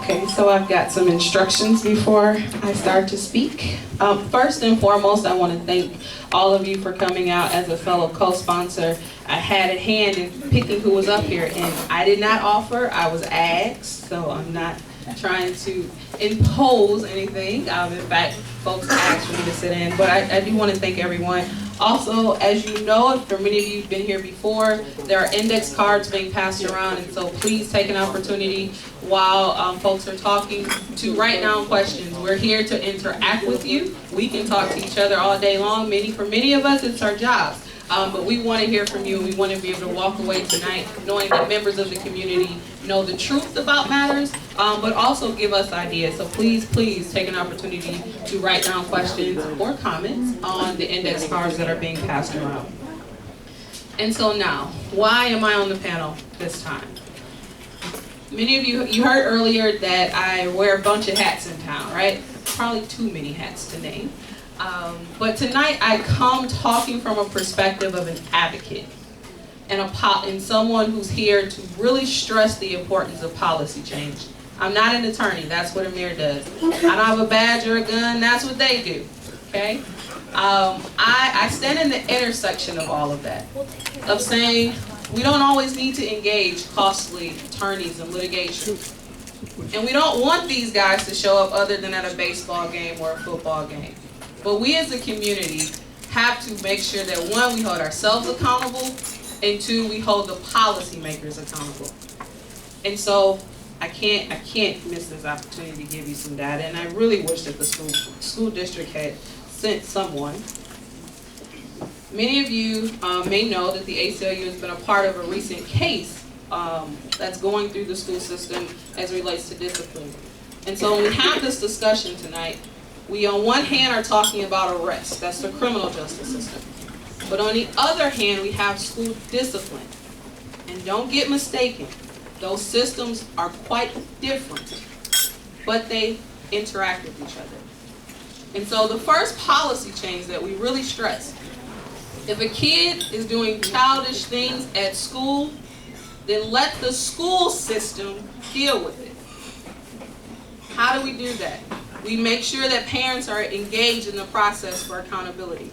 Okay, so I've got some instructions before I start to speak. First and foremost, I want to thank all of you for coming out as a fellow co-sponsor. I had a hand in picking who was up here, and I did not offer, I was asked, so I'm not trying to impose anything. In fact, folks asked for me to sit in, but I do want to thank everyone. Also, as you know, for many of you who've been here before, there are index cards being passed around, and so please take an opportunity while folks are talking to write down questions. We're here to interact with you. We can talk to each other all day long. For many of us, it's our jobs. But we want to hear from you, and we want to be able to walk away tonight knowing that members of the community know the truth about matters, but also give us ideas. So please, please take an opportunity to write down questions or comments on the index cards that are being passed around. And so now, why am I on the panel this time? Many of you heard earlier that I wear a bunch of hats in town, right? Probably too many hats to name. But tonight I come talking from a perspective of an advocate and someone who's here to really stress the importance of policy change. I'm not an attorney, that's what Amir does. I don't have a badge or a gun, that's what they do, okay? I stand in the intersection of all of that, of saying we don't always need to engage costly attorneys in litigation. And we don't want these guys to show up other than at a baseball game or a football game. But we as a community have to make sure that one, we hold ourselves accountable, and two, we hold the policymakers accountable. And so I can't miss this opportunity to give you some data, and I really wish that the school district had sent someone. Many of you may know that the ACLU has been a part of a recent case that's going through the school system as it relates to discipline. And so when we have this discussion tonight, we on one hand are talking about arrest, that's the criminal justice system. But on the other hand, we have school discipline. And don't get mistaken, those systems are quite different, but they interact with each other. And so the first policy change that we really stress, if a kid is doing childish things at school, then let the school system deal with it. How do we do that? We make sure that parents are engaged in the process for accountability.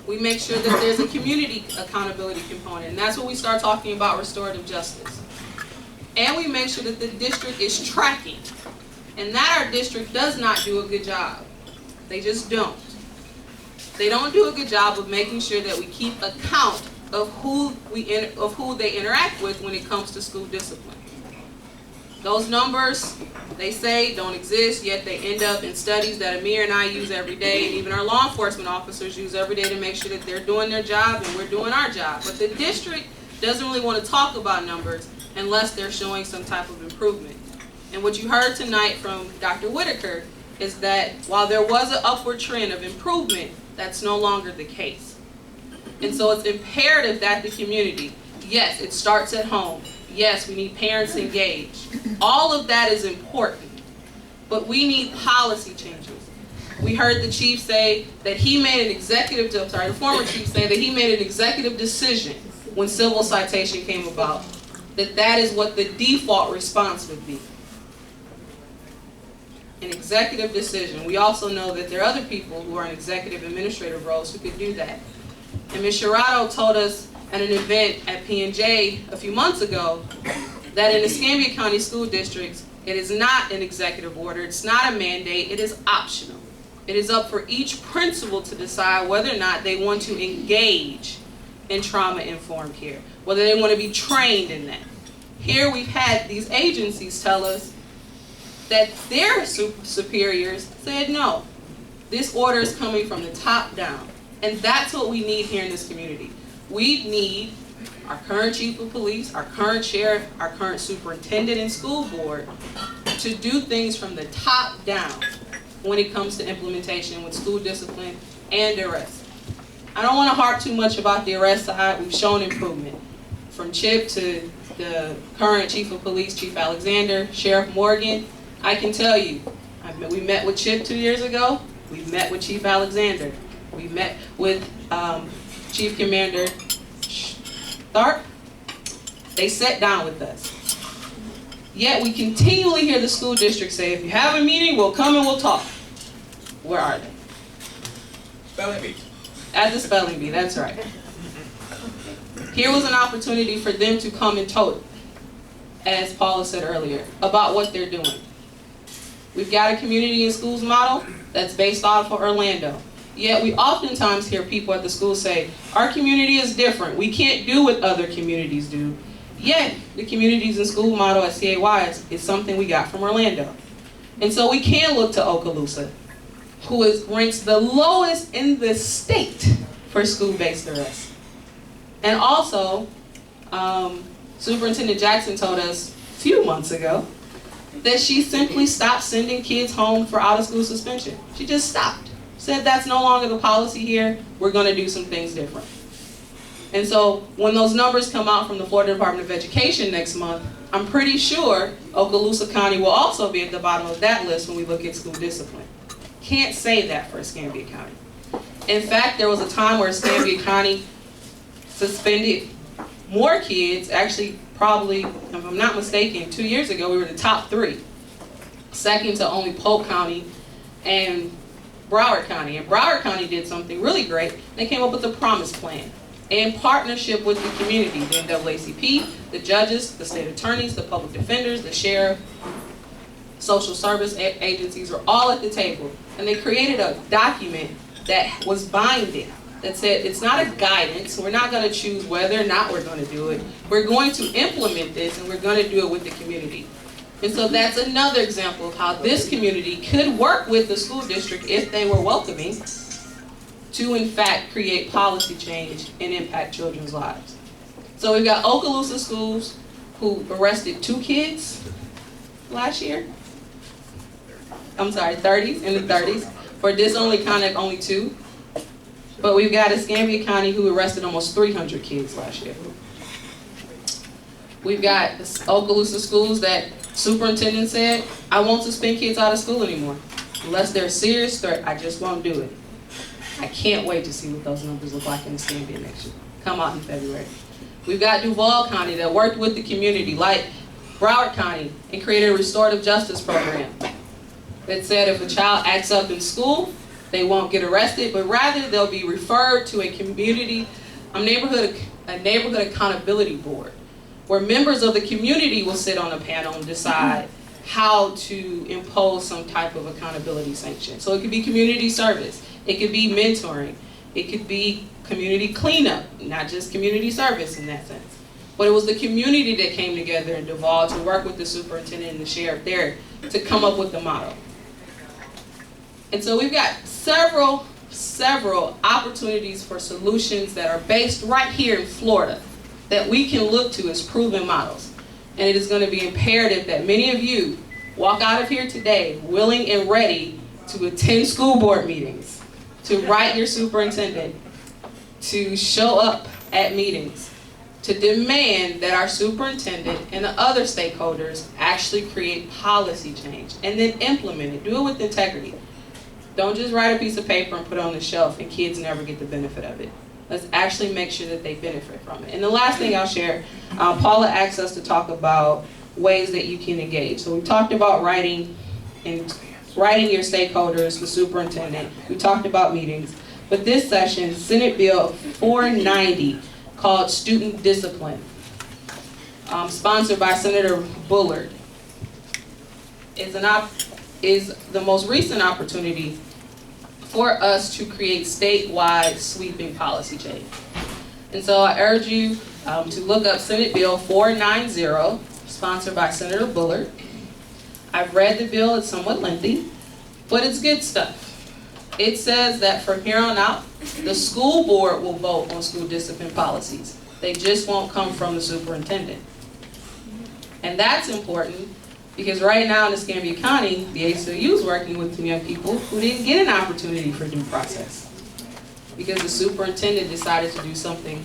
We make sure that there's a community accountability component, and that's when we start talking about restorative justice. And we make sure that the district is tracking, and that our district does not do a good job. They just don't. They don't do a good job of making sure that we keep account of who they interact with when it comes to school discipline. Those numbers, they say, don't exist, yet they end up in studies that Amir and I use every day, and even our law enforcement officers use every day to make sure that they're doing their job and we're doing our job. But the district doesn't really want to talk about numbers unless they're showing some type of improvement. And what you heard tonight from Dr. Whitaker is that while there was an upward trend of improvement, that's no longer the case. And so it's imperative that the community, yes, it starts at home. Yes, we need parents engaged. All of that is important, but we need policy changes. We heard the chief say that he made an the former chief say that he made an executive decision when civil citation came about, that is what the default response would be. An executive decision. We also know that there are other people who are in executive administrative roles who could do that. And Ms. Shirato told us at an event at P&J a few months ago that in the Escambia County School Districts, it is not an executive order, it's not a mandate, it is optional. It is up for each principal to decide whether or not they want to engage in trauma-informed care, whether they want to be trained in that. Here we've had these agencies tell us that their superiors said no. This order is coming from the top down. And that's what we need here in this community. We need our current chief of police, our current sheriff, our current superintendent and school board to do things from the top down when it comes to implementation with school discipline and arrest. I don't want to harp too much about the arrest side. We've shown improvement. From Chip to the current chief of police, Chief Alexander, Sheriff Morgan, I can tell you, we met with Chip 2 years ago. We met with Chief Alexander. We met with Chief Commander Tharp. They sat down with us. Yet we continually hear the school district say, if you have a meeting, we'll come and we'll talk. Where are they? Spelling bee. At the spelling bee, that's right. Here was an opportunity for them to come and tote, as Paula said earlier, about what they're doing. We've got a community in schools model that's based off of Orlando. Yet we oftentimes hear people at the school say, our community is different. We can't do what other communities do. Yet the communities in school model at CAY is something we got from Orlando. And so we can look to Okaloosa, who ranks the lowest in the state for school-based arrest. And also, Superintendent Jackson told us a few months ago that she simply stopped sending kids home for out-of-school suspension. She just stopped. Said that's no longer the policy here. We're going to do some things different. And so when those numbers come out from the Florida Department of Education next month, I'm pretty sure Okaloosa County will also be at the bottom of that list when we look at school discipline. Can't say that for Escambia County. In fact, there was a time where Escambia County suspended more kids, actually probably, if I'm not mistaken, 2 years ago we were the top 3. Second to only Polk County and Broward County. And Broward County did something really great. They came up with a promise plan in partnership with the community, the NAACP, the judges, the state attorneys, the public defenders, the sheriff, social service agencies were all at the table. And they created a document that was binding, that said it's not a guidance. We're not going to choose whether or not we're going to do it. We're going to implement this, and we're going to do it with the community. And so that's another example of how this community could work with the school district, if they were welcoming, to in fact create policy change and impact children's lives. So we've got Okaloosa schools who arrested 2 kids last year. I'm sorry, 30s, in the 30s. For disorderly conduct, only 2. But we've got Escambia County who arrested almost 300 kids last year. We've got Okaloosa schools that superintendent said, I won't suspend kids out of school anymore. Unless they're a serious threat, I just won't do it. I can't wait to see what those numbers look like in Escambia next year. Come out in February. We've got Duval County that worked with the community, like Broward County, and created a restorative justice program that said if a child acts up in school, they won't get arrested, but rather they'll be referred to a community, a neighborhood accountability board, where members of the community will sit on a panel and decide how to impose some type of accountability sanction. So it could be community service, it could be mentoring, it could be community cleanup, not just community service in that sense. But it was the community that came together in Duval to work with the superintendent and the sheriff there to come up with the model. And so we've got several opportunities for solutions that are based right here in Florida that we can look to as proven models. And it is going to be imperative that many of you walk out of here today willing and ready to attend school board meetings, to write your superintendent, to show up at meetings, to demand that our superintendent and the other stakeholders actually create policy change and then implement it. Do it with integrity. Don't just write a piece of paper and put it on the shelf and kids never get the benefit of it. Let's actually make sure that they benefit from it. And the last thing I'll share, Paula asked us to talk about ways that you can engage. So we talked about writing your stakeholders, the superintendent. We talked about meetings. But this session, Senate Bill 490, called Student Discipline, sponsored by Senator Bullard, is the most recent opportunity for us to create statewide sweeping policy change. And so I urge you to look up Senate Bill 490, sponsored by Senator Bullard. I've read the bill, it's somewhat lengthy, but it's good stuff. It says that from here on out, the school board will vote on school discipline policies. They just won't come from the superintendent. And that's important because right now in Escambia County, the ACLU is working with some young people who didn't get an opportunity for due process because the superintendent decided to do something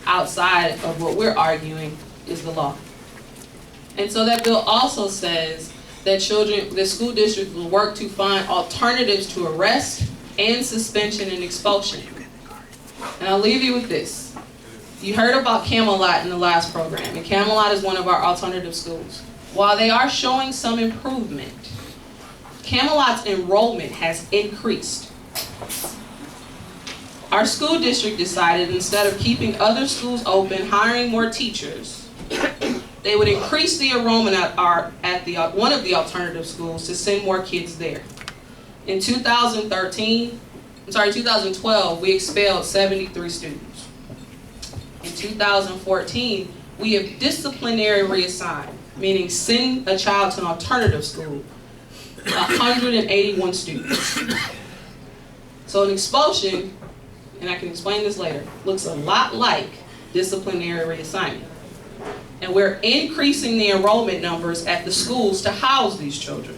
outside of what we're arguing is the law. And so that bill also says that the school district will work to find alternatives to arrest and suspension and expulsion. And I'll leave you with this. You heard about Camelot in the last program, and Camelot is one of our alternative schools. While they are showing some improvement, Camelot's enrollment has increased. Our school district decided instead of keeping other schools open, hiring more teachers, they would increase the enrollment at one of the alternative schools to send more kids there. In 2012, we expelled 73 students. In 2014, we have disciplinary reassigned, meaning send a child to an alternative school, 181 students. So an expulsion, and I can explain this later, looks a lot like disciplinary reassignment. And we're increasing the enrollment numbers at the schools to house these children,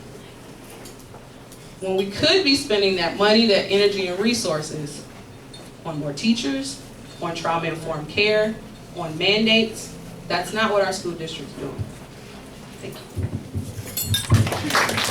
when we could be spending that money, that energy and resources on more teachers, on trauma-informed care, on mandates. That's not what our school district's doing. Thank you.